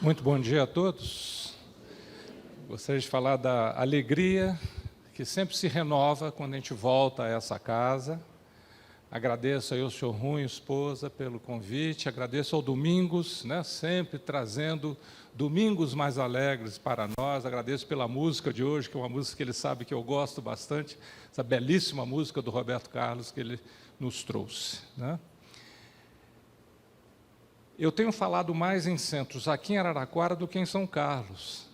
Muito bom dia a todos. Gostaria de falar da alegria que sempre se renova quando a gente volta a essa casa. Agradeço aí ao senhor Rui, esposa, pelo convite. Agradeço ao Domingos, sempre trazendo domingos mais alegres para nós. Agradeço pela música de hoje, que é uma música que ele sabe que eu gosto bastante, essa belíssima música do Roberto Carlos que ele nos trouxe. Eu tenho falado mais em centros aqui em Araraquara do que em São Carlos.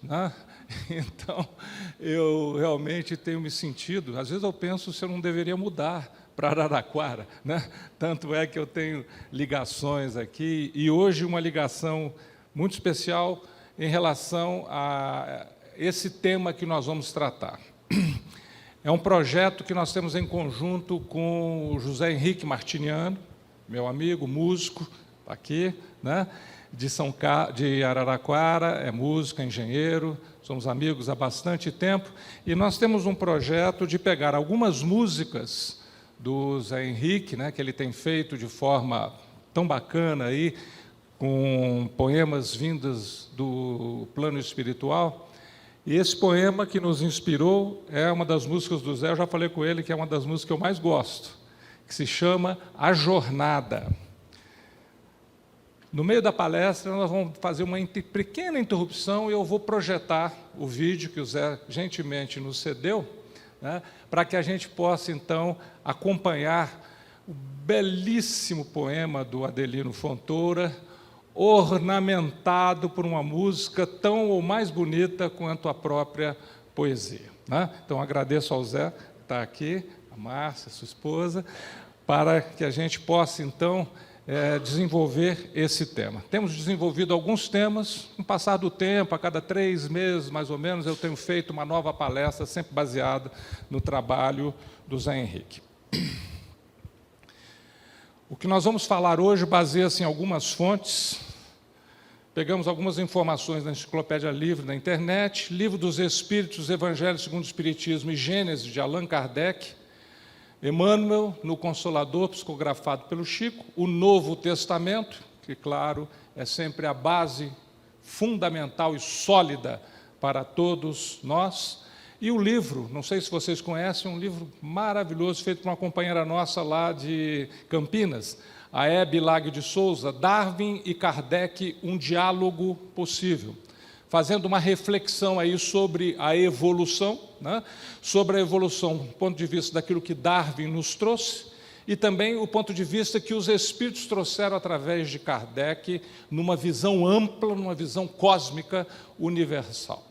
Então, eu realmente tenho me sentido, às vezes eu penso se eu não deveria mudar para Araraquara, Tanto é que eu tenho ligações aqui, e hoje uma ligação muito especial em relação a esse tema que nós vamos tratar. É um projeto que nós temos em conjunto com o José Henrique Martiniano, meu amigo, músico, aqui, de Araraquara, é músico, é engenheiro, somos amigos há bastante tempo, e nós temos um projeto de pegar algumas músicas do Zé Henrique, que ele tem feito de forma tão bacana, aí, com poemas vindos do plano espiritual, e esse poema que nos inspirou é uma das músicas do Zé, eu já falei com ele que é uma das músicas que eu mais gosto, que se chama A Jornada. No meio da palestra, nós vamos fazer uma pequena interrupção e eu vou projetar o vídeo que o Zé gentilmente nos cedeu, para que a gente possa, então, acompanhar o belíssimo poema do Adelino Fontoura, ornamentado por uma música tão ou mais bonita quanto a própria poesia. Então, agradeço ao Zé que está aqui, a Márcia, sua esposa, para que a gente possa, então, desenvolver esse tema. Temos desenvolvido alguns temas, com o passar do tempo, a cada 3 meses, mais ou menos, eu tenho feito uma nova palestra, sempre baseada no trabalho do Zé Henrique. O que nós vamos falar hoje baseia-se em algumas fontes. Pegamos algumas informações da Enciclopédia Livre da internet, Livro dos Espíritos, Evangelho segundo o Espiritismo e Gênesis, de Allan Kardec, Emmanuel, no Consolador, psicografado pelo Chico, o Novo Testamento, que, claro, é sempre a base fundamental e sólida para todos nós, e o livro, não sei se vocês conhecem, um livro maravilhoso, feito por uma companheira nossa lá de Campinas, a Hebe Lague de Souza, Darwin e Kardec, um diálogo possível, fazendo uma reflexão aí sobre a evolução, sobre a evolução do ponto de vista daquilo que Darwin nos trouxe, e também o ponto de vista que os espíritos trouxeram através de Kardec, numa visão ampla, numa visão cósmica universal.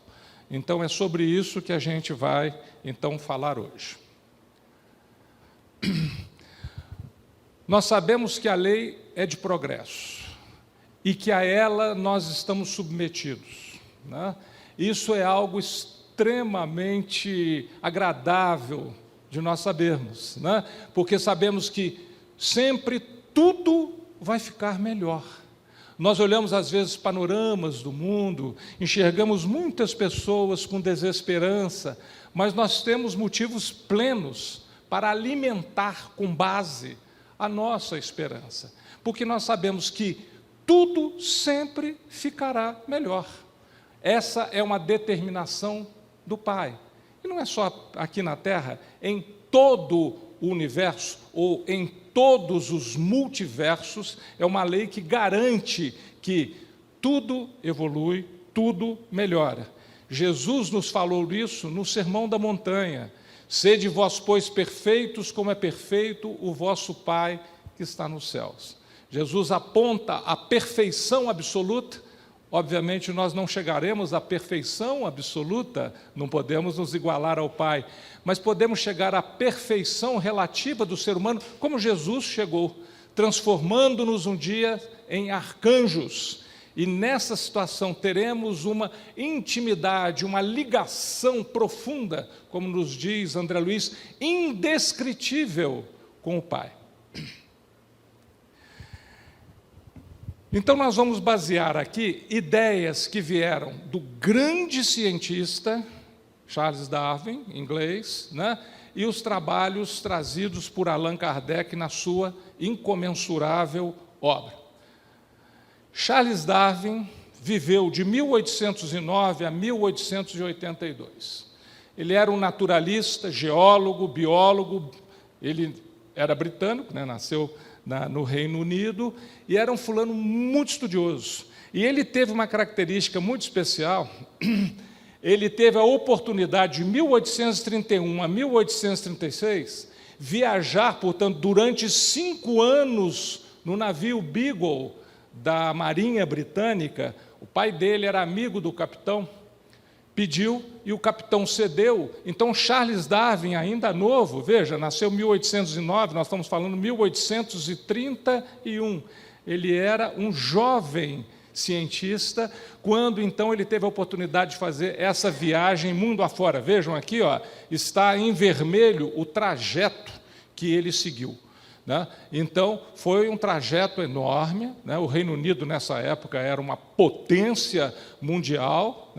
Então, é sobre isso que a gente vai, então, falar hoje. Nós sabemos que a lei é de progresso, e que a ela nós estamos submetidos. Isso é algo extremamente agradável de nós sabermos, porque sabemos que sempre tudo vai ficar melhor. Nós olhamos às vezes panoramas do mundo, enxergamos muitas pessoas com desesperança, mas nós temos motivos plenos para alimentar com base a nossa esperança, porque nós sabemos que tudo sempre ficará melhor. Essa é uma determinação do Pai. E não é só aqui na Terra, em todo o universo, ou em todos os multiversos, é uma lei que garante que tudo evolui, tudo melhora. Jesus nos falou isso no Sermão da Montanha. Sede vós, pois, perfeitos, como é perfeito o vosso Pai que está nos céus. Jesus aponta a perfeição absoluta. Obviamente, nós não chegaremos à perfeição absoluta, não podemos nos igualar ao Pai, mas podemos chegar à perfeição relativa do ser humano, como Jesus chegou, transformando-nos um dia em arcanjos. E nessa situação teremos uma intimidade, uma ligação profunda, como nos diz André Luiz, indescritível com o Pai. Então, nós vamos basear aqui ideias que vieram do grande cientista, Charles Darwin, inglês, e os trabalhos trazidos por Allan Kardec na sua incomensurável obra. Charles Darwin viveu de 1809 a 1882. Ele era um naturalista, geólogo, biólogo, ele era britânico, né, nasceu no Reino Unido, e era um fulano muito estudioso. E ele teve uma característica muito especial. Ele teve a oportunidade, de 1831 a 1836, viajar, portanto, durante 5 anos no navio Beagle da Marinha Britânica. O pai dele era amigo do capitão, pediu e o capitão cedeu. Então, Charles Darwin, ainda novo, veja, nasceu em 1809, nós estamos falando 1831. Ele era um jovem cientista, quando então ele teve a oportunidade de fazer essa viagem mundo afora. Vejam aqui, está em vermelho o trajeto que ele seguiu. Então, foi um trajeto enorme. O Reino Unido, nessa época, era uma potência mundial.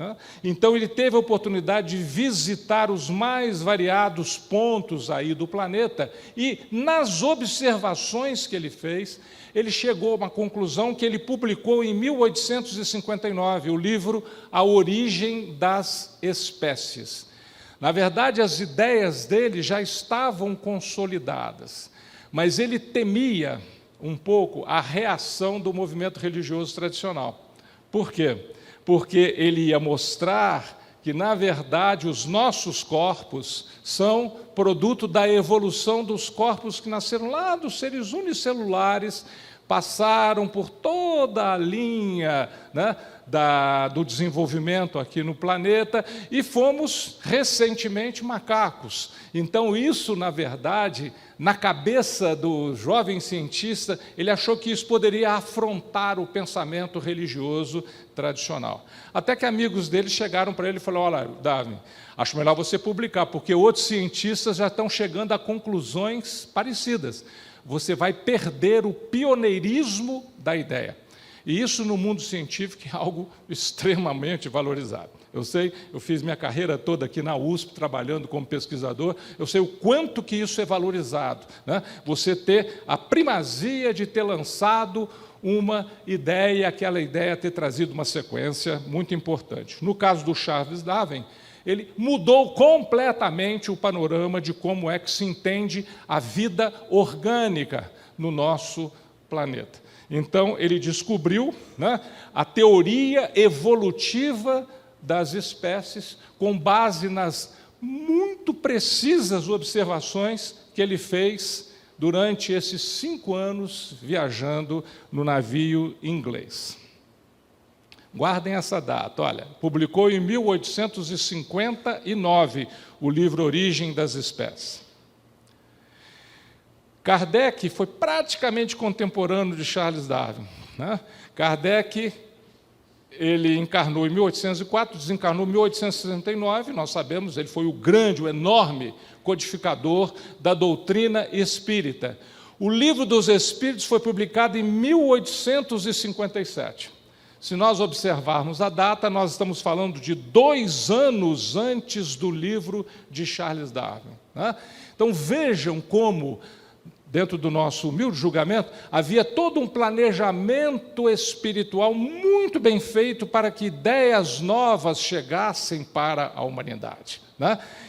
Então, ele teve a oportunidade de visitar os mais variados pontos aí do planeta, e, nas observações que ele fez, ele chegou a uma conclusão que ele publicou em 1859, o livro A Origem das Espécies. Na verdade, as ideias dele já estavam consolidadas, mas ele temia um pouco a reação do movimento religioso tradicional. Por quê? Porque ele ia mostrar que, na verdade, os nossos corpos são produto da evolução dos corpos que nasceram lá dos seres unicelulares, passaram por toda a linha, do desenvolvimento aqui no planeta, e fomos recentemente macacos. Então, isso, na verdade, na cabeça do jovem cientista, ele achou que isso poderia afrontar o pensamento religioso tradicional. Até que amigos dele chegaram para ele e falaram: olha, Darwin, acho melhor você publicar, porque outros cientistas já estão chegando a conclusões parecidas. Você vai perder o pioneirismo da ideia. E isso, no mundo científico, é algo extremamente valorizado. Eu sei, eu fiz minha carreira toda aqui na USP, trabalhando como pesquisador, eu sei o quanto que isso é valorizado. Você ter a primazia de ter lançado uma ideia, aquela ideia ter trazido uma sequência muito importante. No caso do Charles Darwin, ele mudou completamente o panorama de como é que se entende a vida orgânica no nosso planeta. Então, ele descobriu a teoria evolutiva das espécies, com base nas muito precisas observações que ele fez durante esses 5 anos viajando no navio inglês. Guardem essa data. Olha, publicou em 1859 o livro Origem das Espécies. Kardec foi praticamente contemporâneo de Charles Darwin. Kardec, ele encarnou em 1804, desencarnou em 1869, nós sabemos, ele foi o grande, o enorme codificador da doutrina espírita. O Livro dos Espíritos foi publicado em 1857. Se nós observarmos a data, nós estamos falando de 2 anos antes do livro de Charles Darwin. Então, vejam como, dentro do nosso humilde julgamento, havia todo um planejamento espiritual muito bem feito para que ideias novas chegassem para a humanidade.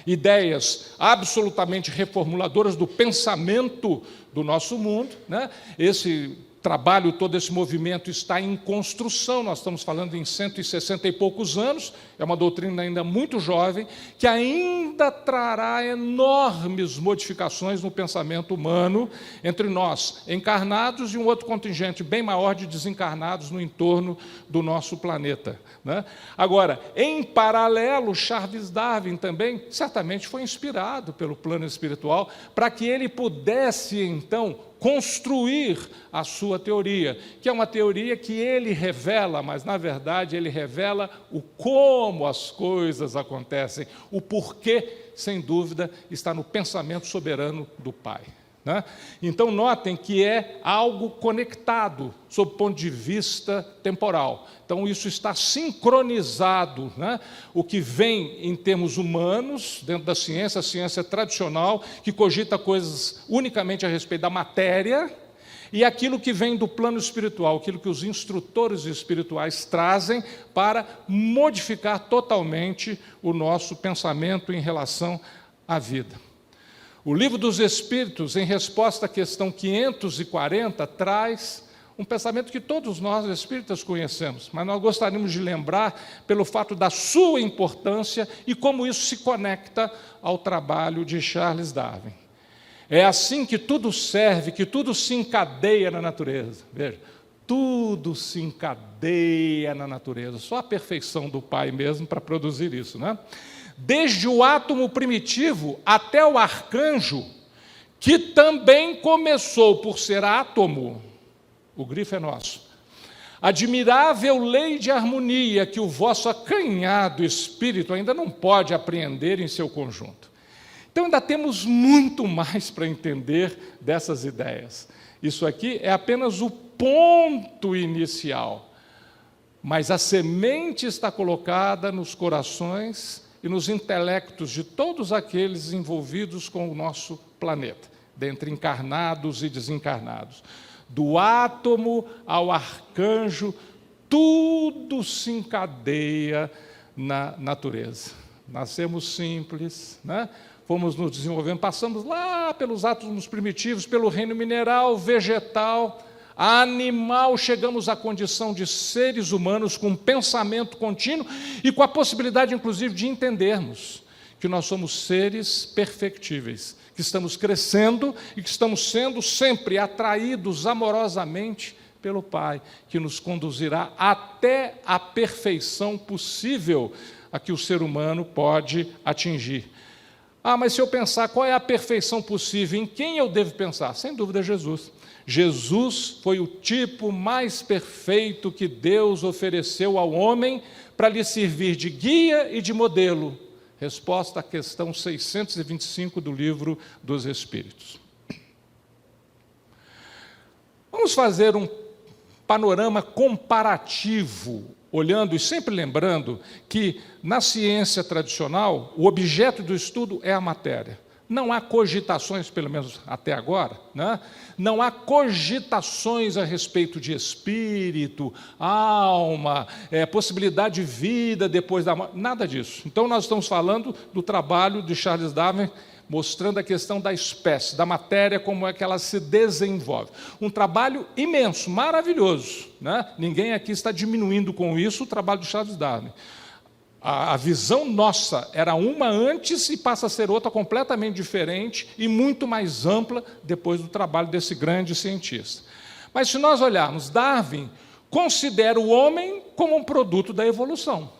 Ideias absolutamente reformuladoras do pensamento do nosso mundo. Esse trabalho, todo esse movimento está em construção, nós estamos falando em 160 e poucos anos, é uma doutrina ainda muito jovem, que ainda trará enormes modificações no pensamento humano, entre nós, encarnados, e um outro contingente bem maior de desencarnados no entorno do nosso planeta. Agora, em paralelo, Charles Darwin também certamente foi inspirado pelo plano espiritual, para que ele pudesse, então, construir a sua teoria, que é uma teoria que ele revela, mas, na verdade, ele revela o como as coisas acontecem, o porquê, sem dúvida, está no pensamento soberano do Pai. Então, notem que é algo conectado, sob o ponto de vista temporal. Então, isso está sincronizado. O que vem em termos humanos, dentro da ciência, a ciência tradicional, que cogita coisas unicamente a respeito da matéria, e aquilo que vem do plano espiritual, aquilo que os instrutores espirituais trazem para modificar totalmente o nosso pensamento em relação à vida. O Livro dos Espíritos, em resposta à questão 540, traz um pensamento que todos nós espíritas conhecemos, mas nós gostaríamos de lembrar pelo fato da sua importância e como isso se conecta ao trabalho de Charles Darwin. É assim que tudo serve, que tudo se encadeia na natureza. Veja, tudo se encadeia na natureza. Só a perfeição do Pai mesmo para produzir isso, né? Desde o átomo primitivo até o arcanjo, que também começou por ser átomo, o grifo é nosso. Admirável lei de harmonia que o vosso acanhado espírito ainda não pode apreender em seu conjunto. Então ainda temos muito mais para entender dessas ideias. Isso aqui é apenas o ponto inicial, mas a semente está colocada nos corações e nos intelectos de todos aqueles envolvidos com o nosso planeta, dentre encarnados e desencarnados. Do átomo ao arcanjo, tudo se encadeia na natureza. Nascemos simples, né? Fomos nos desenvolvendo, passamos lá pelos átomos primitivos, pelo reino mineral, vegetal, animal, chegamos à condição de seres humanos com pensamento contínuo e com a possibilidade, inclusive, de entendermos que nós somos seres perfectíveis, que estamos crescendo e que estamos sendo sempre atraídos amorosamente pelo Pai, que nos conduzirá até a perfeição possível a que o ser humano pode atingir. Ah, mas se eu pensar qual é a perfeição possível, em quem eu devo pensar? Sem dúvida, Jesus. Jesus foi o tipo mais perfeito que Deus ofereceu ao homem para lhe servir de guia e de modelo. Resposta à questão 625 do Livro dos Espíritos. Vamos fazer um panorama comparativo, olhando e sempre lembrando que, na ciência tradicional, o objeto do estudo é a matéria. Não há cogitações, pelo menos até agora, né? Não há cogitações a respeito de espírito, alma, possibilidade de vida depois da morte, nada disso. Então, nós estamos falando do trabalho de Charles Darwin, mostrando a questão da espécie, da matéria, como é que ela se desenvolve. Um trabalho imenso, maravilhoso, né? Ninguém aqui está diminuindo com isso o trabalho de Charles Darwin. A visão nossa era uma antes e passa a ser outra completamente diferente e muito mais ampla depois do trabalho desse grande cientista. Mas se nós olharmos, Darwin considera o homem como um produto da evolução.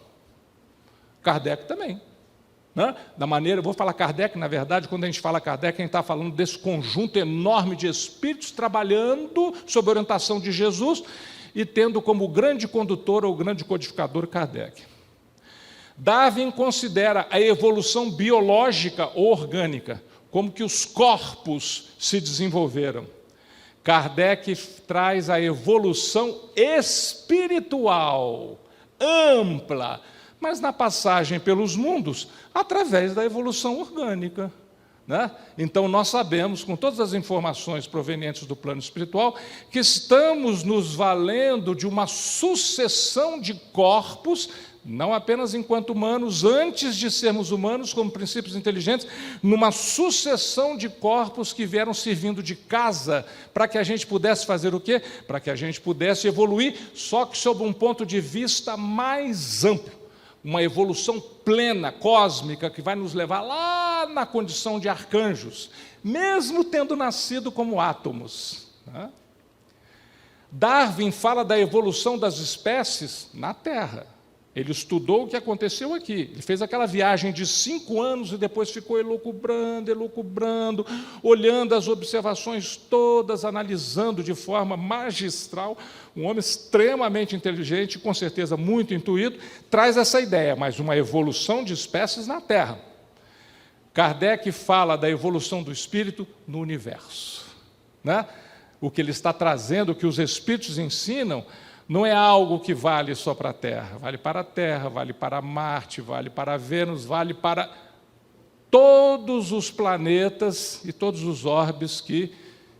Kardec também. Né? Da maneira, eu vou falar Kardec, na verdade, quando a gente fala Kardec, a gente está falando desse conjunto enorme de espíritos trabalhando sob a orientação de Jesus e tendo como grande condutor ou grande codificador Kardec. Darwin considera a evolução biológica ou orgânica, como que os corpos se desenvolveram. Kardec traz a evolução espiritual, ampla, mas na passagem pelos mundos, através da evolução orgânica. Né? Então, nós sabemos, com todas as informações provenientes do plano espiritual, que estamos nos valendo de uma sucessão de corpos, não apenas enquanto humanos, antes de sermos humanos, como princípios inteligentes, numa sucessão de corpos que vieram servindo de casa para que a gente pudesse fazer o quê? Para que a gente pudesse evoluir, só que sob um ponto de vista mais amplo, uma evolução plena, cósmica, que vai nos levar lá na condição de arcanjos, mesmo tendo nascido como átomos. Né? Darwin fala da evolução das espécies na Terra. Ele estudou o que aconteceu aqui. Ele fez aquela viagem de 5 anos e depois ficou elucubrando, olhando as observações todas, analisando de forma magistral. Um homem extremamente inteligente, com certeza muito intuído, traz essa ideia, mas uma evolução de espécies na Terra. Kardec fala da evolução do espírito no universo. Né? O que ele está trazendo, o que os espíritos ensinam, não é algo que vale só para a Terra, vale para Marte, vale para Vênus, vale para todos os planetas e todos os orbes que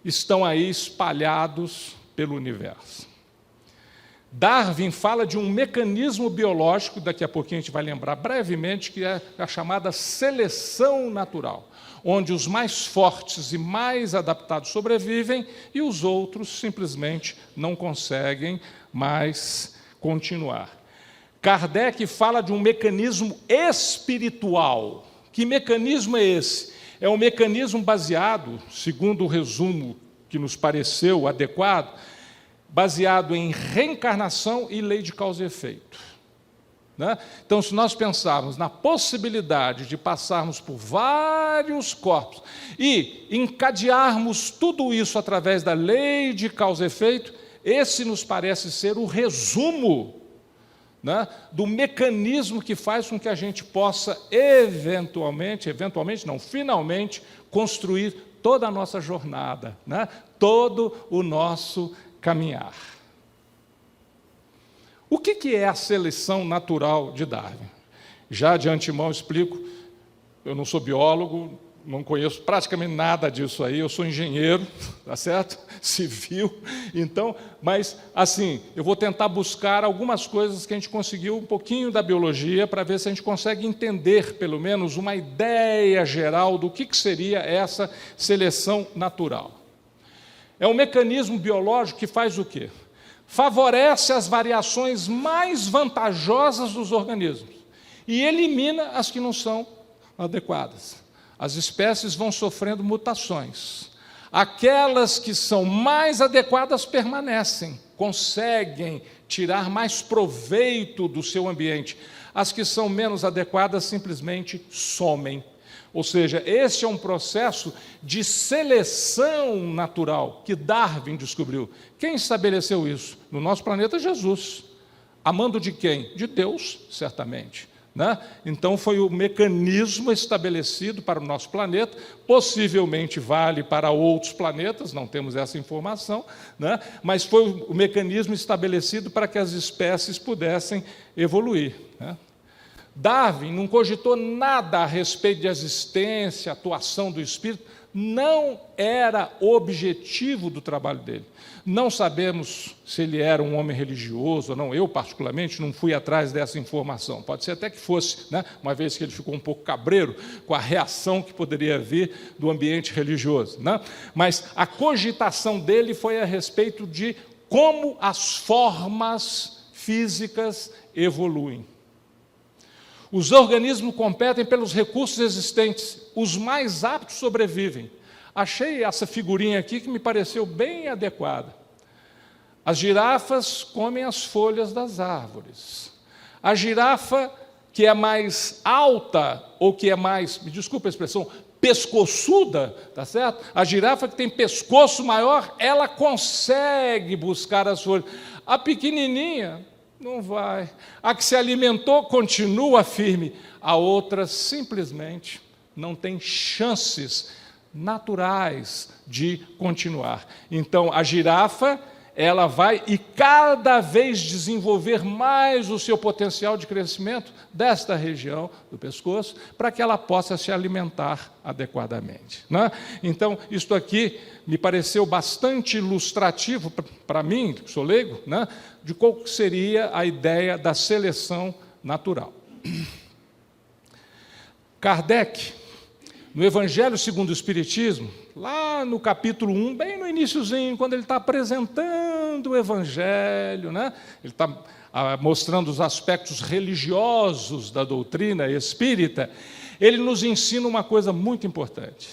estão aí espalhados pelo universo. Darwin fala de um mecanismo biológico, daqui a pouquinho a gente vai lembrar brevemente, que é a chamada seleção natural, onde os mais fortes e mais adaptados sobrevivem e os outros simplesmente não conseguem mais continuar. Kardec fala de um mecanismo espiritual. Que mecanismo é esse? É um mecanismo baseado, segundo o resumo que nos pareceu adequado, baseado em reencarnação e lei de causa e efeito. Né? Então, se nós pensarmos na possibilidade de passarmos por vários corpos e encadearmos tudo isso através da lei de causa e efeito, esse nos parece ser o resumo, né, do mecanismo que faz com que a gente possa finalmente construir toda a nossa jornada, né, todo o nosso caminhar. O que é a seleção natural de Darwin? Já de antemão explico, eu não sou biólogo, não conheço praticamente nada disso aí, eu sou engenheiro, tá certo? Civil, então, mas assim, eu vou tentar buscar algumas coisas que a gente conseguiu um pouquinho da biologia para ver se a gente consegue entender, pelo menos, uma ideia geral do que seria essa seleção natural. É um mecanismo biológico que faz o quê? Favorece as variações mais vantajosas dos organismos e elimina as que não são adequadas. As espécies vão sofrendo mutações. Aquelas que são mais adequadas permanecem, conseguem tirar mais proveito do seu ambiente. As que são menos adequadas simplesmente somem. Ou seja, esse é um processo de seleção natural que Darwin descobriu. Quem estabeleceu isso? No nosso planeta, Jesus. Amando de quem? De Deus, certamente. Né? Então, foi o mecanismo estabelecido para o nosso planeta, possivelmente vale para outros planetas, não temos essa informação, né? Mas foi o mecanismo estabelecido para que as espécies pudessem evoluir, né? Darwin não cogitou nada a respeito de existência, atuação do espírito, não era o objetivo do trabalho dele. Não sabemos se ele era um homem religioso ou não, eu particularmente não fui atrás dessa informação, pode ser até que fosse, né? Uma vez que ele ficou um pouco cabreiro com a reação que poderia vir do ambiente religioso, né? Mas a cogitação dele foi a respeito de como as formas físicas evoluem. Os organismos competem pelos recursos existentes, os mais aptos sobrevivem. Achei essa figurinha aqui que me pareceu bem adequada. As girafas comem as folhas das árvores. A girafa que é mais alta, ou que é mais, me desculpa a expressão, pescoçuda, tá certo? A girafa que tem pescoço maior, ela consegue buscar as folhas. A pequenininha não vai. A que se alimentou continua firme. A outra simplesmente não tem chances naturais de continuar. Então, a girafa, ela vai e cada vez desenvolver mais o seu potencial de crescimento desta região do pescoço, para que ela possa se alimentar adequadamente, né? Então, isto aqui me pareceu bastante ilustrativo para mim, que sou leigo, né, de qual seria a ideia da seleção natural. Kardec, no Evangelho segundo o Espiritismo, lá no capítulo 1, bem no iniciozinho, quando ele está apresentando o Evangelho, né, ele está mostrando os aspectos religiosos da doutrina espírita, ele nos ensina uma coisa muito importante,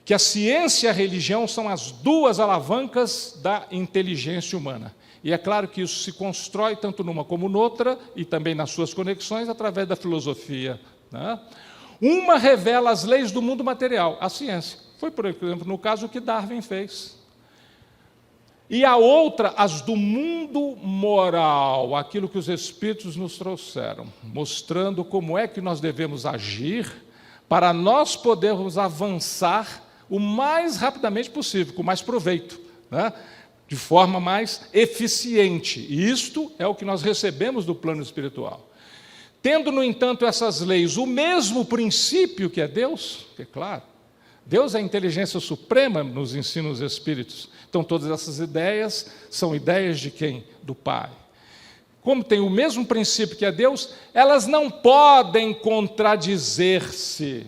que a ciência e a religião são as duas alavancas da inteligência humana. E é claro que isso se constrói tanto numa como noutra, e também nas suas conexões, através da filosofia, né? Uma revela as leis do mundo material, a ciência. Foi, por exemplo, no caso o que Darwin fez. E a outra, as do mundo moral, aquilo que os Espíritos nos trouxeram, mostrando como é que nós devemos agir para nós podermos avançar o mais rapidamente possível, com mais proveito, né? De forma mais eficiente. E isto é o que nós recebemos do plano espiritual. Tendo, no entanto, essas leis o mesmo princípio que é Deus, que é claro, Deus é a inteligência suprema, nos ensina os Espíritos. Então, todas essas ideias são ideias de quem? Do Pai. Como tem o mesmo princípio que é Deus, elas não podem contradizer-se.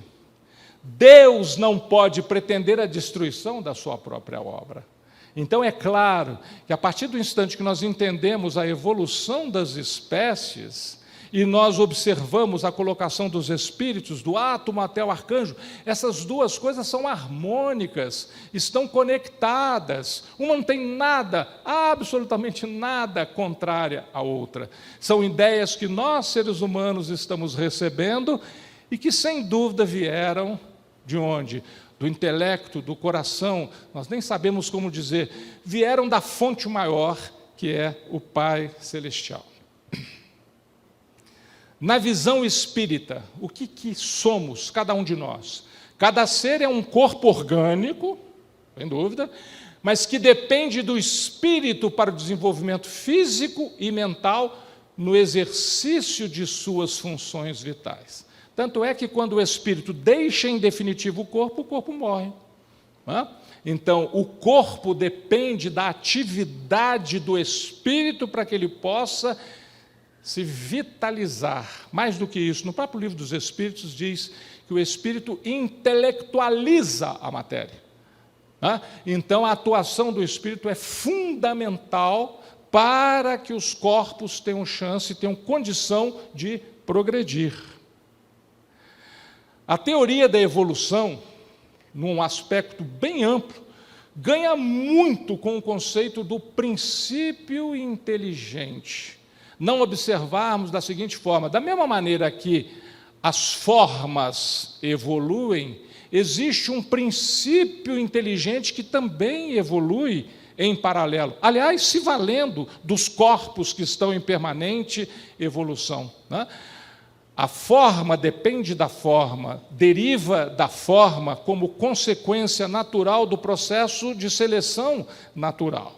Deus não pode pretender a destruição da sua própria obra. Então, é claro que a partir do instante que nós entendemos a evolução das espécies e nós observamos a colocação dos espíritos, do átomo até o arcanjo, essas duas coisas são harmônicas, estão conectadas, uma não tem nada, absolutamente nada contrária à outra. São ideias que nós, seres humanos, estamos recebendo e que, sem dúvida, vieram de onde? Do intelecto, do coração, nós nem sabemos como dizer, vieram da fonte maior, que é o Pai Celestial. Na visão espírita, o que somos, cada um de nós? Cada ser é um corpo orgânico, sem dúvida, mas que depende do espírito para o desenvolvimento físico e mental no exercício de suas funções vitais. Tanto é que quando o espírito deixa em definitivo o corpo morre. Então, o corpo depende da atividade do espírito para que ele possa se vitalizar. Mais do que isso, no próprio livro dos Espíritos diz que o espírito intelectualiza a matéria. Então, a atuação do espírito é fundamental para que os corpos tenham chance, tenham condição de progredir. A teoria da evolução, num aspecto bem amplo, ganha muito com o conceito do princípio inteligente. Não observarmos da seguinte forma: da mesma maneira que as formas evoluem, existe um princípio inteligente que também evolui em paralelo. Aliás, se valendo dos corpos que estão em permanente evolução. A forma depende da forma, deriva da forma como consequência natural do processo de seleção natural.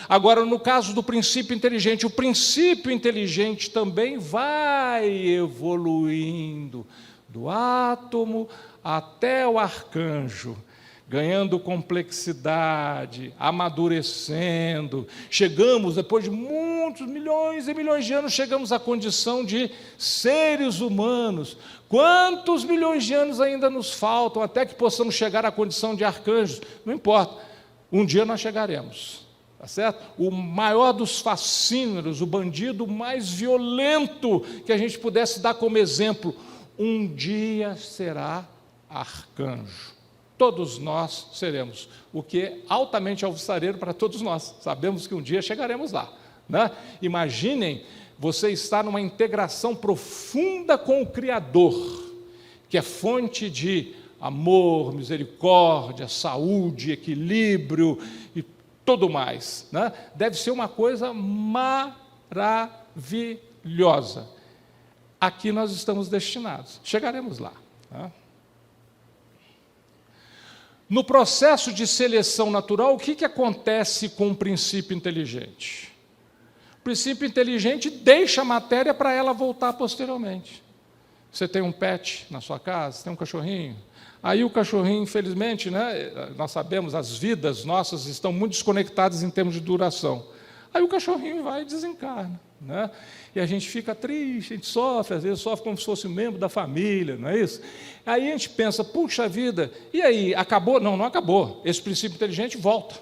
Agora, no caso do princípio inteligente, o princípio inteligente também vai evoluindo do átomo até o arcanjo, ganhando complexidade, amadurecendo. Chegamos, depois de muitos milhões e milhões de anos, chegamos à condição de seres humanos. Quantos milhões de anos ainda nos faltam até que possamos chegar à condição de arcanjos? Não importa, um dia nós chegaremos. Tá certo? O maior dos fascíneros, o bandido mais violento que a gente pudesse dar como exemplo, um dia será arcanjo. Todos nós seremos, o que é altamente alvissareiro para todos nós. Sabemos que um dia chegaremos lá. Imaginem você estar numa integração profunda com o Criador, que é fonte de amor, misericórdia, saúde, equilíbrio e tudo mais. Deve ser uma coisa maravilhosa. Aqui nós estamos destinados, chegaremos lá. No processo de seleção natural, o que acontece com o princípio inteligente? O princípio inteligente deixa a matéria para ela voltar posteriormente. Você tem um pet na sua casa, tem um cachorrinho. Aí o cachorrinho, infelizmente, nós sabemos, as vidas nossas estão muito desconectadas em termos de duração. Aí o cachorrinho vai e desencarna. E a gente fica triste, a gente sofre, às vezes sofre como se fosse um membro da família, não é isso? Aí a gente pensa, puxa vida, e aí, acabou? Não, não acabou. Esse princípio inteligente volta.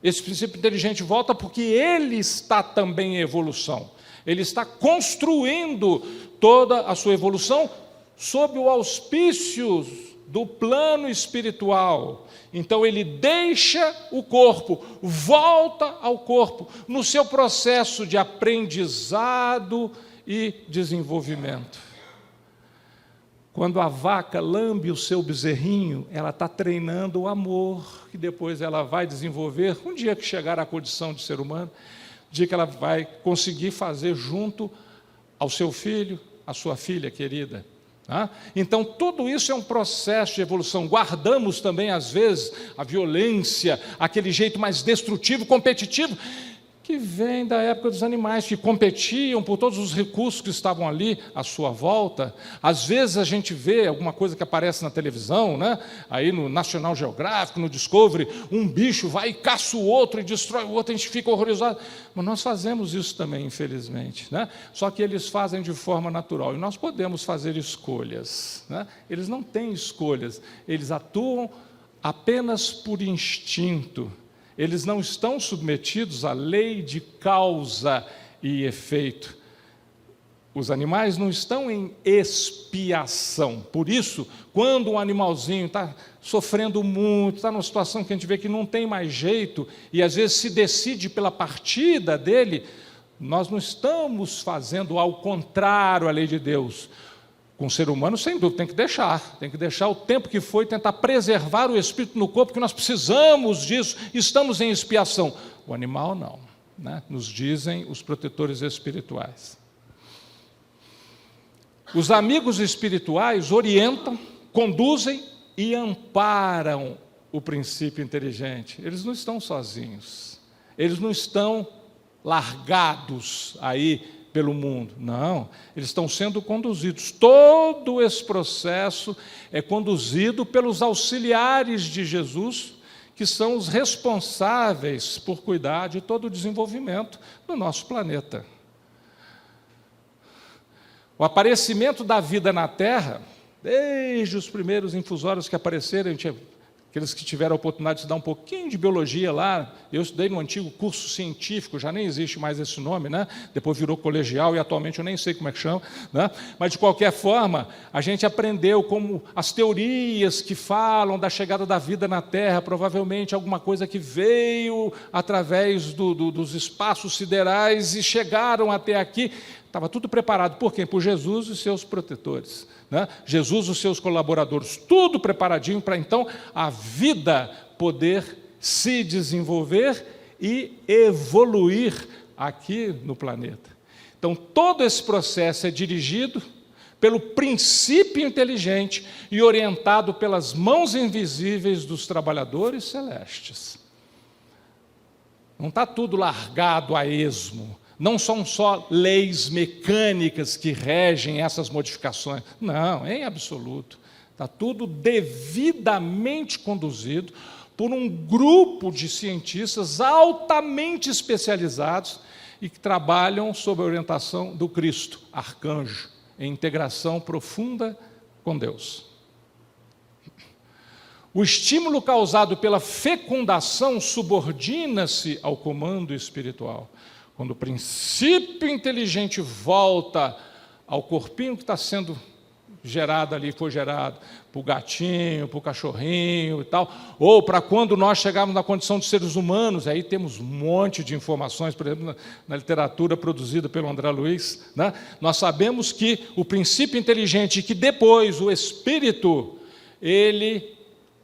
Esse princípio inteligente volta porque ele está também em evolução. Ele está construindo toda a sua evolução sob o auspício do plano espiritual. Então ele deixa o corpo, volta ao corpo, no seu processo de aprendizado e desenvolvimento. Quando a vaca lambe o seu bezerrinho, ela está treinando o amor, que depois ela vai desenvolver, um dia que chegar à condição de ser humano, um dia que ela vai conseguir fazer junto ao seu filho, à sua filha querida. Então, tudo isso é um processo de evolução. Guardamos também, às vezes, a violência, aquele jeito mais destrutivo, competitivo, que vem da época dos animais, que competiam por todos os recursos que estavam ali à sua volta. Às vezes a gente vê alguma coisa que aparece na televisão, né? Aí no National Geographic, no Discovery, um bicho vai e caça o outro e destrói o outro, a gente fica horrorizado. Mas nós fazemos isso também, infelizmente, né? Só que eles fazem de forma natural, e nós podemos fazer escolhas, né? Eles não têm escolhas, eles atuam apenas por instinto. Eles não estão submetidos à lei de causa e efeito. Os animais não estão em expiação. Por isso, quando um animalzinho está sofrendo muito, está numa situação que a gente vê que não tem mais jeito, e às vezes se decide pela partida dele, nós não estamos fazendo ao contrário à lei de Deus. Com o ser humano, sem dúvida, tem que deixar o tempo que foi, tentar preservar o espírito no corpo, porque nós precisamos disso, estamos em expiação. O animal não, né? Nos dizem os protetores espirituais. Os amigos espirituais orientam, conduzem e amparam o princípio inteligente. Eles não estão sozinhos, eles não estão largados aí pelo mundo. Não, eles estão sendo conduzidos. Todo esse processo é conduzido pelos auxiliares de Jesus, que são os responsáveis por cuidar de todo o desenvolvimento do nosso planeta. O aparecimento da vida na Terra, desde os primeiros infusórios que apareceram, aqueles que tiveram a oportunidade de estudar um pouquinho de biologia lá, eu estudei no antigo curso científico, já nem existe mais esse nome, né? Depois virou colegial e atualmente eu nem sei como é que chama, né? Mas de qualquer forma, a gente aprendeu como as teorias que falam da chegada da vida na Terra, provavelmente alguma coisa que veio através dos espaços siderais e chegaram até aqui. Estava tudo preparado, por quem? Por Jesus e seus protetores, né? Jesus e os seus colaboradores, tudo preparadinho para então a vida poder se desenvolver e evoluir aqui no planeta. Então, todo esse processo é dirigido pelo princípio inteligente e orientado pelas mãos invisíveis dos trabalhadores celestes. Não está tudo largado a esmo. Não são só leis mecânicas que regem essas modificações. Não, em absoluto. Está tudo devidamente conduzido por um grupo de cientistas altamente especializados e que trabalham sob a orientação do Cristo, arcanjo, em integração profunda com Deus. O estímulo causado pela fecundação subordina-se ao comando espiritual. Quando o princípio inteligente volta ao corpinho que está sendo gerado ali, foi gerado para o gatinho, para o cachorrinho e tal, ou para quando nós chegarmos na condição de seres humanos, aí temos um monte de informações, por exemplo, na literatura produzida pelo André Luiz, né? Nós sabemos que o princípio inteligente, que depois o espírito, ele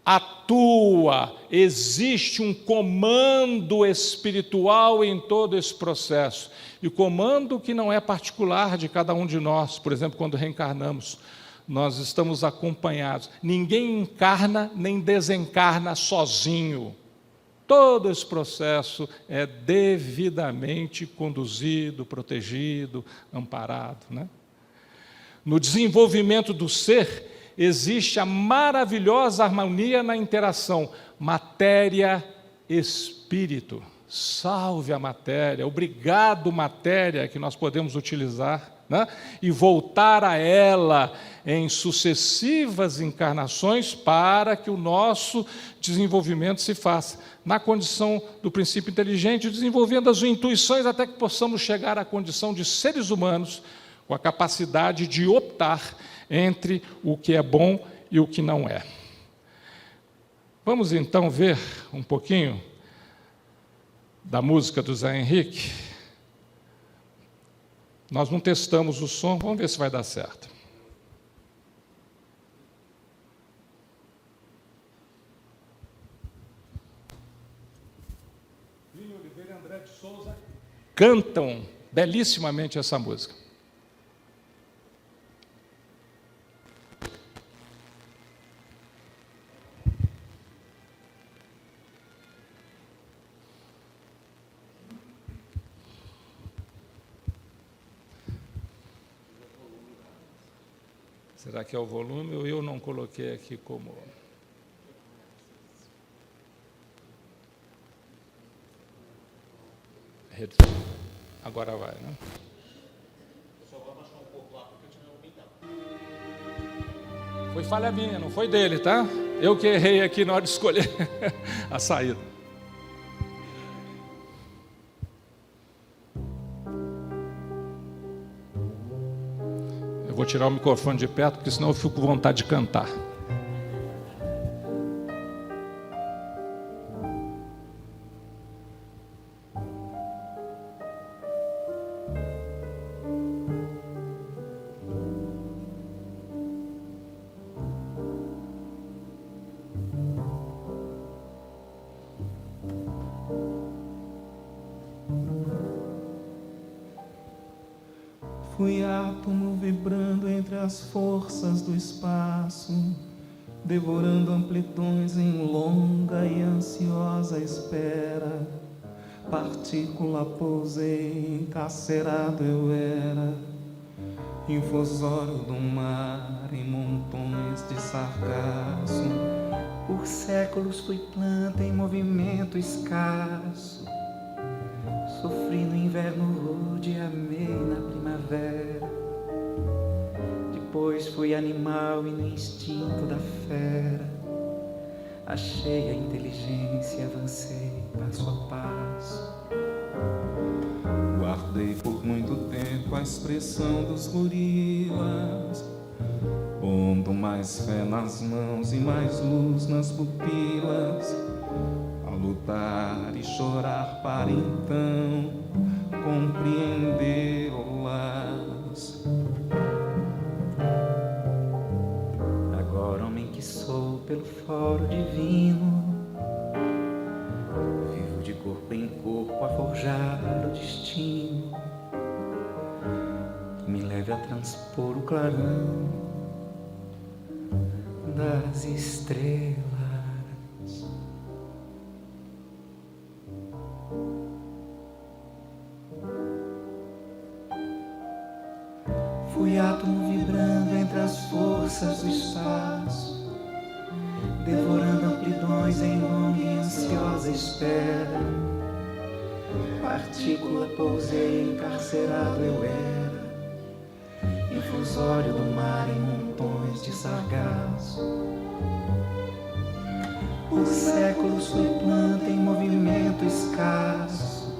atua, existe um comando espiritual em todo esse processo, e o comando que não é particular de cada um de nós. Por exemplo, quando reencarnamos, nós estamos acompanhados, ninguém encarna nem desencarna sozinho, todo esse processo é devidamente conduzido, protegido, amparado, né? No desenvolvimento do ser, existe a maravilhosa harmonia na interação matéria-espírito. Salve a matéria, obrigado matéria, que nós podemos utilizar, né? E voltar a ela em sucessivas encarnações para que o nosso desenvolvimento se faça na condição do princípio inteligente, desenvolvendo as intuições até que possamos chegar à condição de seres humanos com a capacidade de optar entre o que é bom e o que não é. Vamos então ver um pouquinho da música do Zé Henrique. Nós não testamos o som, vamos ver se vai dar certo. Plínio Oliveira e André de Souza cantam belíssimamente essa música. Será que é o volume ou eu não coloquei aqui como... Agora vai, né? Foi falha minha, não foi dele, tá? Eu que errei aqui na hora de escolher a saída. Eu vou tirar o microfone de perto, porque senão eu fico com vontade de cantar. Fui átomo vibrando entre as forças do espaço, devorando amplitudes em longa e ansiosa espera. Partícula pousei, encarcerado eu era, infusório do mar em montões de sargaço. Por séculos fui planta em movimento escasso, sofri no inverno rude e amei na primavera. Depois fui animal e no instinto da fera achei a inteligência e avancei passo a passo. Guardei por muito tempo a expressão dos gorilas, pondo mais fé nas mãos e mais luz nas pupilas, a lutar e chorar para então compreendê-las. Agora, homem que sou pelo foro divino, vivo de corpo em corpo a forjar o destino que me leve a transpor o clarão das estrelas. Fui átomo vibrando entre as forças do espaço, devorando amplidões em longa e ansiosa espera. Partícula pousei, encarcerado eu era, infusório do mar em montões de sargaço. Por séculos fui planta em movimento escasso,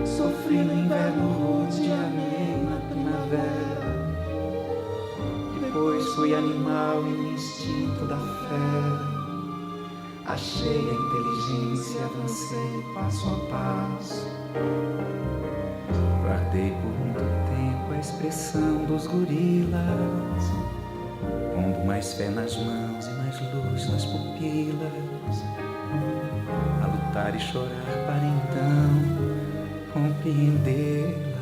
sofri no inverno rude e amei na primavera. Depois fui animal e no instinto da fera achei a inteligência e avancei passo a passo. Guardei por muito tempo a expressão dos gorilas, pondo mais fé nas mãos e mais luz nas pupilas, a lutar e chorar para então compreendê-las.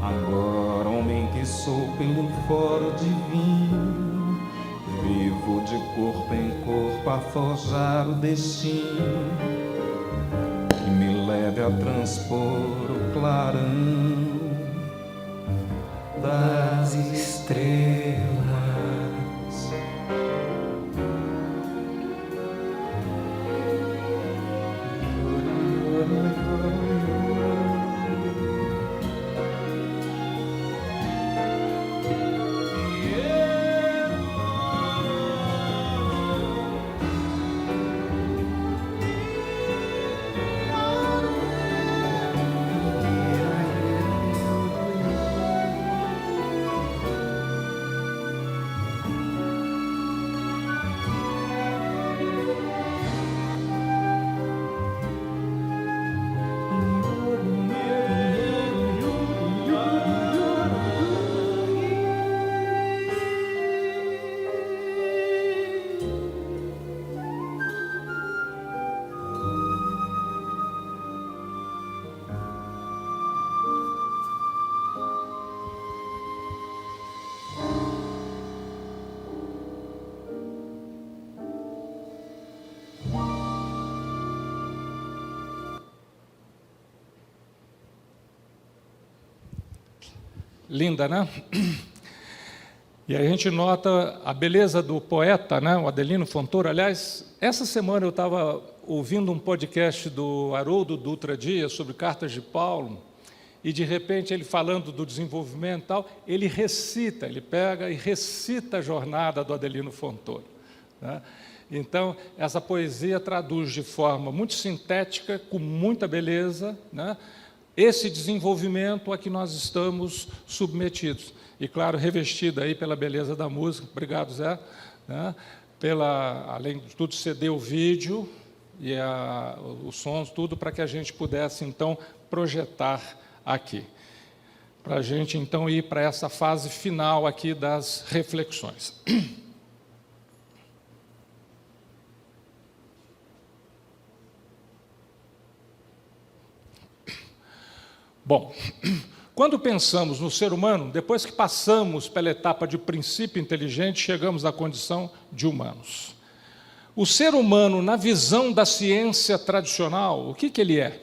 Agora, homem que sou pelo foro divino, vivo de corpo em corpo a forjar o destino que me leve a transpor o clarão das estrelas. linda, né? E a gente nota a beleza do poeta, né? O Adelino Fontoura. Aliás, essa semana eu estava ouvindo um podcast do Haroldo Dutra Dias sobre Cartas de Paulo, e de repente ele falando do desenvolvimento e tal, ele pega e recita a jornada do Adelino Fontoura, né? Então, essa poesia traduz de forma muito sintética, com muita beleza, né, esse desenvolvimento a que nós estamos submetidos. E, claro, revestida aí pela beleza da música. Obrigado, Zé. Né, além de tudo, ceder o vídeo e os sons, tudo, para que a gente pudesse, então, projetar aqui. Para a gente, então, ir para essa fase final aqui das reflexões. Bom, quando pensamos no ser humano, depois que passamos pela etapa de princípio inteligente, chegamos à condição de humanos. O ser humano, na visão da ciência tradicional, o que ele é?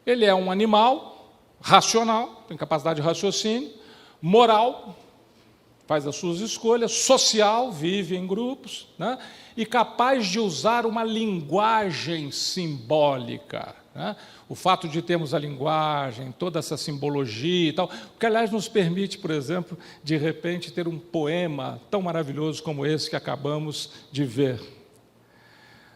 Ele é um animal racional, tem capacidade de raciocínio, moral, faz as suas escolhas, social, vive em grupos, né? E capaz de usar uma linguagem simbólica, né? O fato de termos a linguagem, toda essa simbologia e tal, o que, aliás, nos permite, por exemplo, de repente, ter um poema tão maravilhoso como esse que acabamos de ver.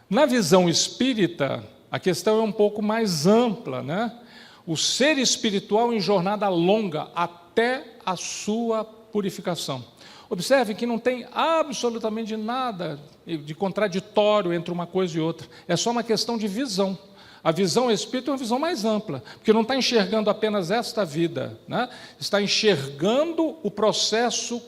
Na visão espírita, a questão é um pouco mais ampla, né? O ser espiritual em jornada longa até a sua purificação. Observe que não tem absolutamente nada de contraditório entre uma coisa e outra. É só uma questão de visão. A visão espírita é uma visão mais ampla, porque não está enxergando apenas esta vida, né? Está enxergando o processo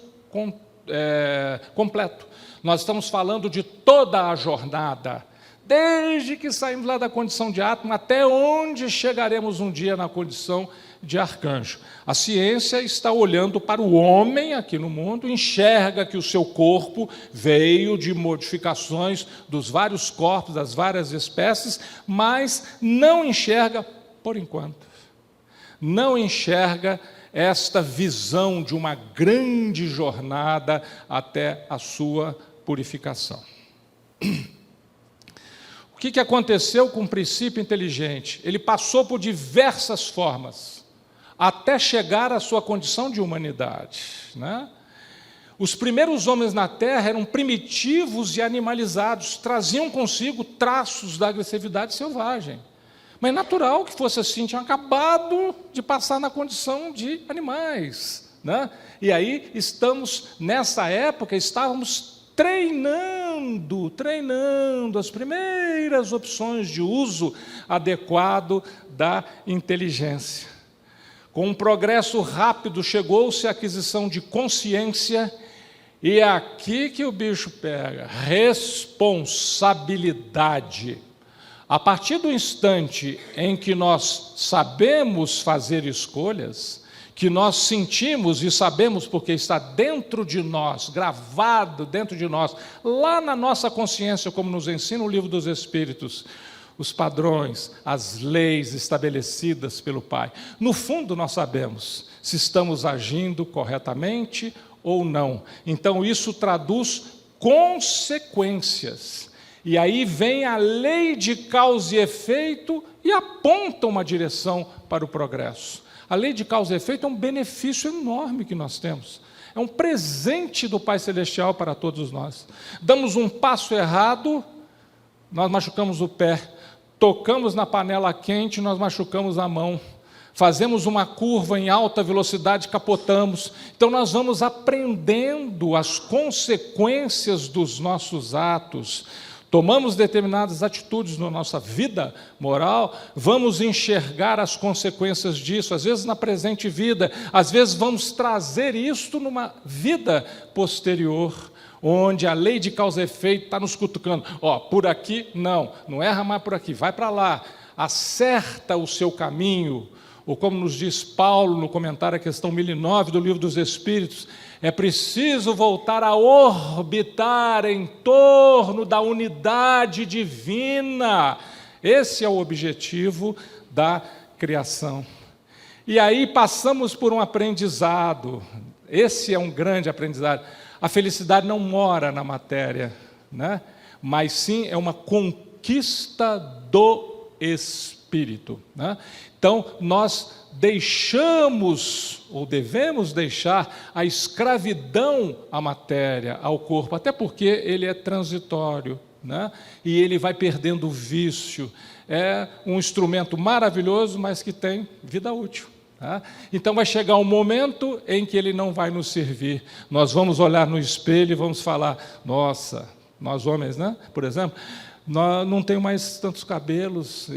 completo. Nós estamos falando de toda a jornada, desde que saímos lá da condição de átomo até onde chegaremos um dia na condição de arcanjo. A ciência está olhando para o homem aqui no mundo, enxerga que o seu corpo veio de modificações dos vários corpos, das várias espécies, mas não enxerga, por enquanto, não enxerga esta visão de uma grande jornada até a sua purificação. O que aconteceu com o princípio inteligente? Ele passou por diversas formas, até chegar à sua condição de humanidade, né? Os primeiros homens na Terra eram primitivos e animalizados, traziam consigo traços da agressividade selvagem. Mas é natural que fosse assim, tinham acabado de passar na condição de animais, né? E aí nessa época, estávamos treinando as primeiras opções de uso adequado da inteligência. Com um progresso rápido, chegou-se à aquisição de consciência, e é aqui que o bicho pega: responsabilidade. A partir do instante em que nós sabemos fazer escolhas, que nós sentimos e sabemos porque está dentro de nós, gravado dentro de nós, lá na nossa consciência, como nos ensina o Livro dos Espíritos, os padrões, as leis estabelecidas pelo Pai. No fundo, nós sabemos se estamos agindo corretamente ou não. Então, isso traduz consequências. E aí vem a lei de causa e efeito e aponta uma direção para o progresso. A lei de causa e efeito é um benefício enorme que nós temos. É um presente do Pai Celestial para todos nós. Damos um passo errado, nós machucamos o pé. Tocamos na panela quente, nós machucamos a mão. Fazemos uma curva em alta velocidade, capotamos. Então nós vamos aprendendo as consequências dos nossos atos. Tomamos determinadas atitudes na nossa vida moral, vamos enxergar as consequências disso, às vezes na presente vida, às vezes vamos trazer isto numa vida posterior, onde a lei de causa e efeito está nos cutucando. Por aqui não erra mais por aqui, vai para lá, acerta o seu caminho, ou como nos diz Paulo no comentário à questão 1009 do Livro dos Espíritos, é preciso voltar a orbitar em torno da unidade divina. Esse é o objetivo da criação. E aí passamos por um aprendizado. Esse é um grande aprendizado. A felicidade não mora na matéria, né? Mas sim é uma conquista do espírito, né? Então, nós deixamos, ou devemos deixar, a escravidão à matéria, ao corpo, até porque ele é transitório, né? E ele vai perdendo o vício. É um instrumento maravilhoso, mas que tem vida útil. Tá? Então vai chegar um momento em que ele não vai nos servir. Nós vamos olhar no espelho e vamos falar, nossa, nós homens, né? Por exemplo, não tenho mais tantos cabelos,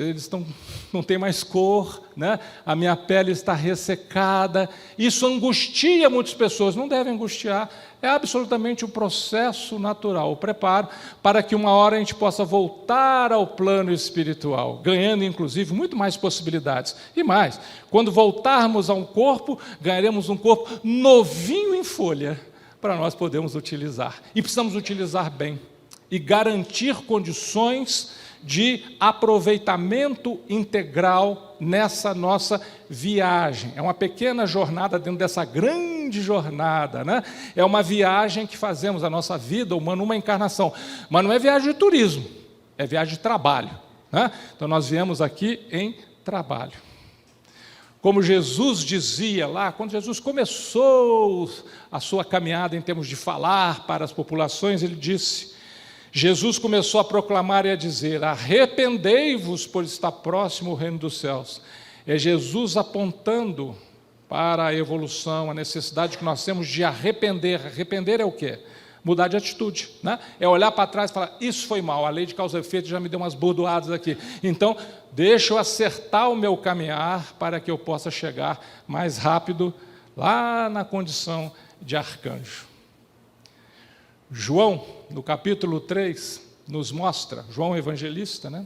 não tem mais cor, né? A minha pele está ressecada. Isso angustia muitas pessoas, não deve angustiar. É absolutamente o processo natural, o preparo para que uma hora a gente possa voltar ao plano espiritual, ganhando inclusive muito mais possibilidades. E mais, quando voltarmos a um corpo, ganharemos um corpo novinho em folha, para nós podermos utilizar. E precisamos utilizar bem e garantir condições de aproveitamento integral nessa nossa viagem. É uma pequena jornada dentro dessa grande jornada, né? É uma viagem que fazemos a nossa vida humana, uma encarnação. Mas não é viagem de turismo, é viagem de trabalho, né? Então nós viemos aqui em trabalho. Como Jesus dizia lá, quando Jesus começou a sua caminhada em termos de falar para as populações, ele disse... Jesus começou a proclamar e a dizer, arrependei-vos, pois está próximo o reino dos céus. É Jesus apontando para a evolução, a necessidade que nós temos de arrepender. Arrepender é o quê? Mudar de atitude, né? É olhar para trás e falar, isso foi mal, a lei de causa e efeito já me deu umas bordoadas aqui. Então, deixa eu acertar o meu caminhar para que eu possa chegar mais rápido lá na condição de arcanjo. João, no capítulo 3, nos mostra, João evangelista, né?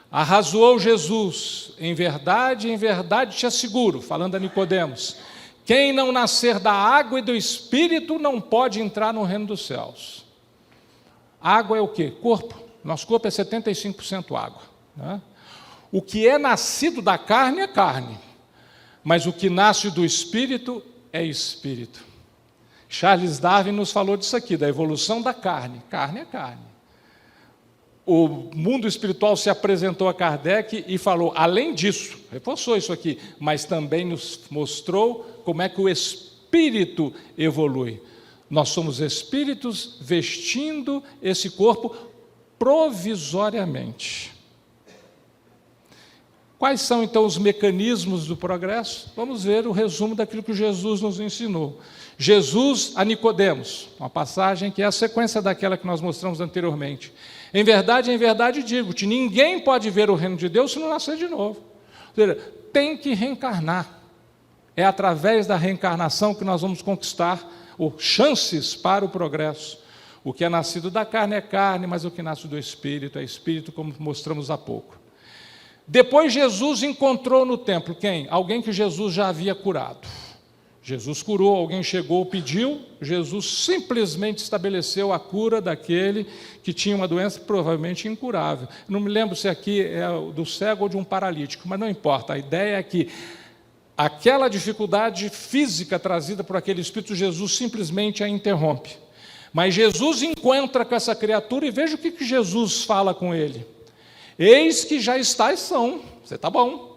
Arrazoou Jesus, em verdade te asseguro, falando a Nicodemos, quem não nascer da água e do Espírito não pode entrar no reino dos céus. Água é o quê? Corpo. Nosso corpo é 75% água, né? O que é nascido da carne é carne, mas o que nasce do Espírito é Espírito. Charles Darwin nos falou disso aqui, da evolução da carne. Carne é carne. O mundo espiritual se apresentou a Kardec e falou, além disso, reforçou isso aqui, mas também nos mostrou como é que o espírito evolui. Nós somos espíritos vestindo esse corpo provisoriamente. Quais são, então, os mecanismos do progresso? Vamos ver o resumo daquilo que Jesus nos ensinou. Jesus a Nicodemos, uma passagem que é a sequência daquela que nós mostramos anteriormente. Em verdade digo-te, ninguém pode ver o reino de Deus se não nascer de novo. Ou seja, tem que reencarnar. É através da reencarnação que nós vamos conquistar chances para o progresso. O que é nascido da carne é carne, mas o que nasce do Espírito é Espírito, como mostramos há pouco. Depois Jesus encontrou no templo quem? Alguém que Jesus já havia curado. Jesus curou, alguém chegou, pediu, Jesus simplesmente estabeleceu a cura daquele que tinha uma doença provavelmente incurável. Não me lembro se aqui é do cego ou de um paralítico, mas não importa, a ideia é que aquela dificuldade física trazida por aquele espírito, Jesus simplesmente a interrompe. Mas Jesus encontra com essa criatura e veja o que Jesus fala com ele. Eis que já estás são, você está bom.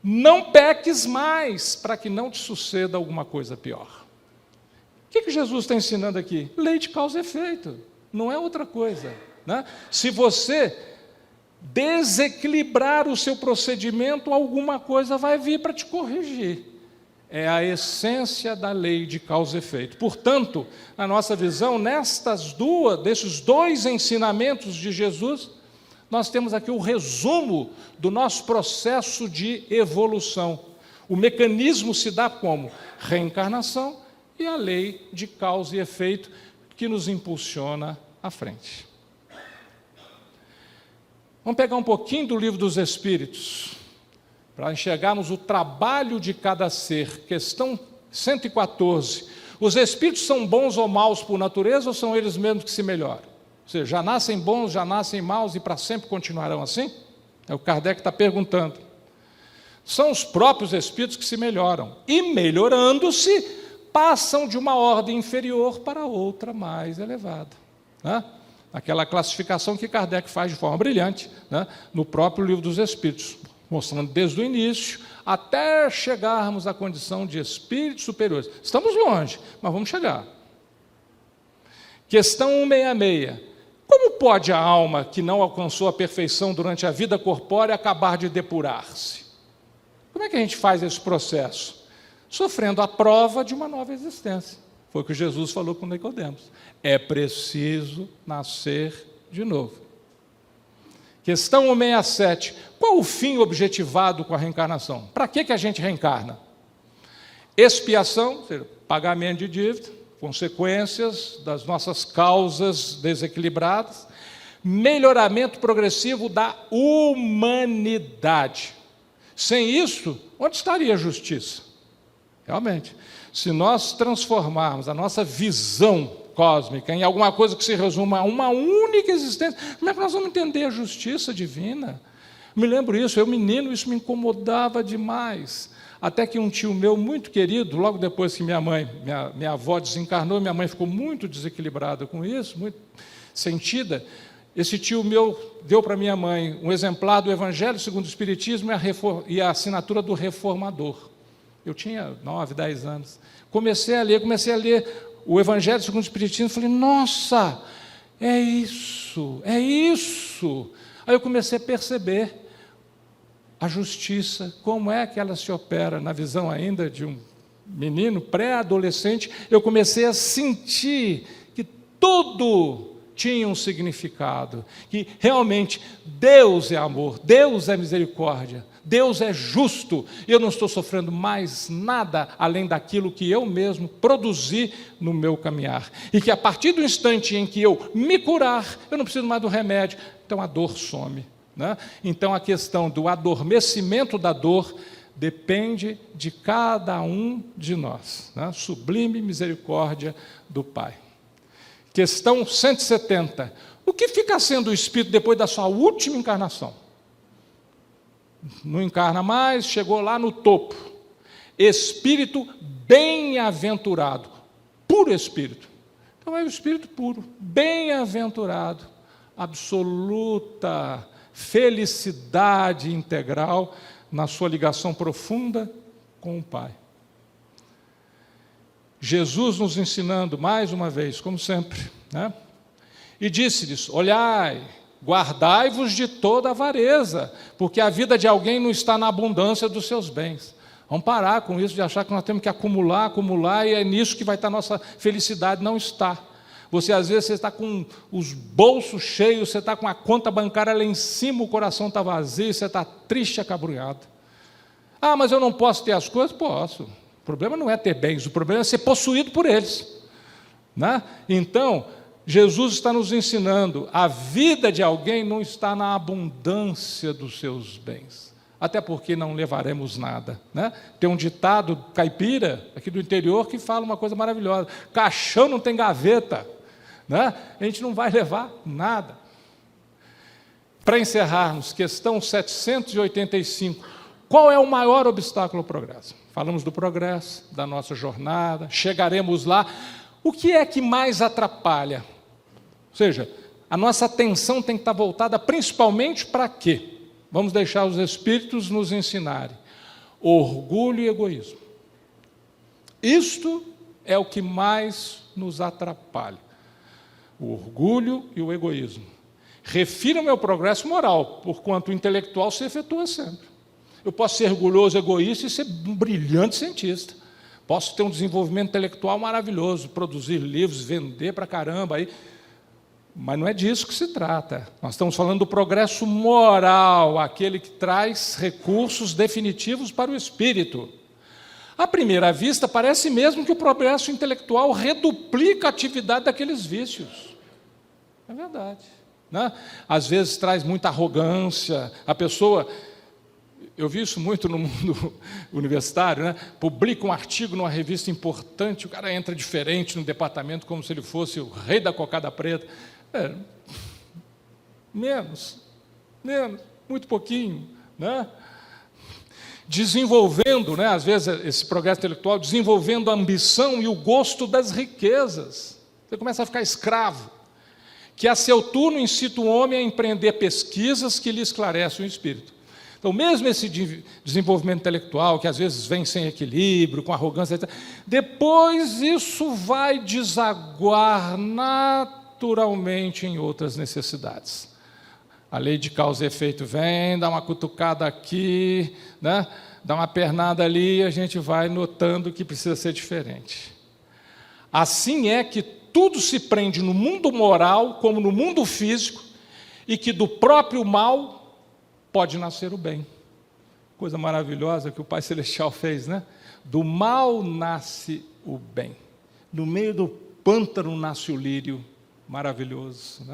Não peques mais, para que não te suceda alguma coisa pior. O que Jesus está ensinando aqui? Lei de causa e efeito, não é outra coisa, né? Se você desequilibrar o seu procedimento, alguma coisa vai vir para te corrigir. É a essência da lei de causa e efeito. Portanto, na nossa visão, desses dois ensinamentos de Jesus, nós temos aqui o resumo do nosso processo de evolução. O mecanismo se dá como? Reencarnação e a lei de causa e efeito que nos impulsiona à frente. Vamos pegar um pouquinho do Livro dos Espíritos, para enxergarmos o trabalho de cada ser. Questão 114. Os espíritos são bons ou maus por natureza ou são eles mesmos que se melhoram? Ou seja, já nascem bons, já nascem maus e para sempre continuarão assim? É o Kardec está perguntando. São os próprios espíritos que se melhoram. E, melhorando-se, passam de uma ordem inferior para outra mais elevada. Né? Aquela classificação que Kardec faz de forma brilhante, né? No próprio Livro dos Espíritos, mostrando desde o início até chegarmos à condição de espíritos superiores. Estamos longe, mas vamos chegar. Questão 166. Como pode a alma que não alcançou a perfeição durante a vida corpórea acabar de depurar-se? Como é que a gente faz esse processo? Sofrendo a prova de uma nova existência. Foi o que Jesus falou com Nicodemos. É preciso nascer de novo. Questão 167. Qual o fim objetivado com a reencarnação? Para que a gente reencarna? Expiação, ou seja, pagamento de dívida, consequências das nossas causas desequilibradas, melhoramento progressivo da humanidade. Sem isso, onde estaria a justiça? Realmente, se nós transformarmos a nossa visão cósmica em alguma coisa que se resuma a uma única existência, como é que nós vamos entender a justiça divina? Me lembro isso, eu menino, isso me incomodava demais. Até que um tio meu muito querido, logo depois que minha avó desencarnou, minha mãe ficou muito desequilibrada com isso, muito sentida. Esse tio meu deu para minha mãe um exemplar do Evangelho segundo o Espiritismo e a assinatura do Reformador. Eu tinha 9, 10 anos. Comecei a ler o Evangelho segundo o Espiritismo e falei, nossa, é isso. Aí eu comecei a perceber a justiça, como é que ela se opera na visão ainda de um menino pré-adolescente. Eu comecei a sentir que tudo tinha um significado, que realmente Deus é amor, Deus é misericórdia, Deus é justo, eu não estou sofrendo mais nada além daquilo que eu mesmo produzi no meu caminhar, e que a partir do instante em que eu me curar, eu não preciso mais do remédio, então a dor some. Né? Então a questão do adormecimento da dor depende de cada um de nós. Né? Sublime misericórdia do Pai. Questão 170. O que fica sendo o espírito depois da sua última encarnação? Não encarna mais, chegou lá no topo. Espírito bem-aventurado, puro espírito. Então é o espírito puro, bem-aventurado, absoluta felicidade integral na sua ligação profunda com o Pai. Jesus nos ensinando mais uma vez, como sempre, né? E disse-lhes, olhai, guardai-vos de toda avareza, porque a vida de alguém não está na abundância dos seus bens. Vamos parar com isso de achar que nós temos que acumular, e é nisso que vai estar a nossa felicidade. Não está. Às vezes, você está com os bolsos cheios, você está com a conta bancária lá em cima, o coração está vazio, você está triste, acabrunhado. Ah, mas eu não posso ter as coisas? Posso. O problema não é ter bens, o problema é ser possuído por eles. Né? Então, Jesus está nos ensinando, a vida de alguém não está na abundância dos seus bens. Até porque não levaremos nada. Né? Tem um ditado caipira, aqui do interior, que fala uma coisa maravilhosa. Caixão não tem gaveta. Né? A gente não vai levar nada. Para encerrarmos, questão 785. Qual é o maior obstáculo ao progresso? Falamos do progresso, da nossa jornada, chegaremos lá. O que é que mais atrapalha? Ou seja, a nossa atenção tem que estar voltada principalmente para quê? Vamos deixar os espíritos nos ensinarem. Orgulho e egoísmo. Isto é o que mais nos atrapalha. O orgulho e o egoísmo. Refiro ao meu progresso moral, porquanto o intelectual se efetua sempre. Eu posso ser orgulhoso, egoísta e ser um brilhante cientista. Posso ter um desenvolvimento intelectual maravilhoso, produzir livros, vender para caramba. Mas não é disso que se trata. Nós estamos falando do progresso moral, aquele que traz recursos definitivos para o espírito. À primeira vista, parece mesmo que o progresso intelectual reduplica a atividade daqueles vícios. É verdade. Né? Às vezes traz muita arrogância. A pessoa... Eu vi isso muito no mundo universitário, né? Publica um artigo numa revista importante, o cara entra diferente no departamento como se ele fosse o rei da cocada preta. Menos, muito pouquinho. Né? desenvolvendo, às vezes, esse progresso intelectual, desenvolvendo a ambição e o gosto das riquezas. Você começa a ficar escravo, que a seu turno incita o homem a empreender pesquisas que lhe esclarecem o espírito. Então, mesmo esse desenvolvimento intelectual, que às vezes vem sem equilíbrio, com arrogância, etc., depois isso vai desaguar naturalmente em outras necessidades. A lei de causa e efeito vem, dá uma cutucada aqui, dá uma pernada ali, e a gente vai notando que precisa ser diferente. Assim é que tudo se prende no mundo moral, como no mundo físico, e que do próprio mal pode nascer o bem. Coisa maravilhosa que o Pai Celestial fez, Do mal nasce o bem. No meio do pântano nasce o lírio, maravilhoso,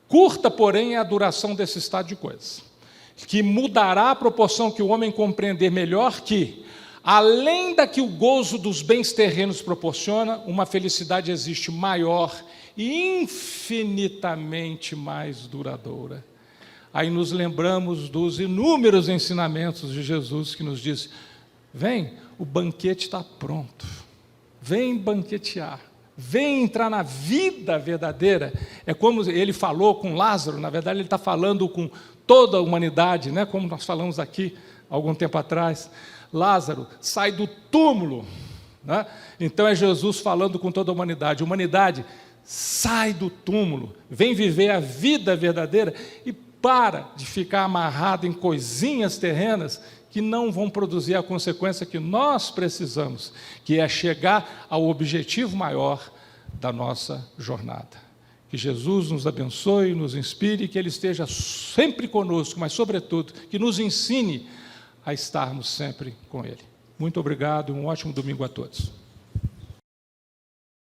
Curta, porém, é a duração desse estado de coisas, que mudará a proporção que o homem compreender melhor que, além da que o gozo dos bens terrenos proporciona, uma felicidade existe maior e infinitamente mais duradoura. Aí nos lembramos dos inúmeros ensinamentos de Jesus que nos diz: vem, o banquete está pronto, vem banquetear, vem entrar na vida verdadeira. É como ele falou com Lázaro, na verdade ele está falando com toda a humanidade, como nós falamos aqui há algum tempo atrás. Lázaro, sai do túmulo. Então é Jesus falando com toda a humanidade. Humanidade, sai do túmulo, vem viver a vida verdadeira e para de ficar amarrado em coisinhas terrenas que não vão produzir a consequência que nós precisamos, que é chegar ao objetivo maior da nossa jornada. Que Jesus nos abençoe, nos inspire, que Ele esteja sempre conosco, mas, sobretudo, que nos ensine a estarmos sempre com Ele. Muito obrigado e um ótimo domingo a todos.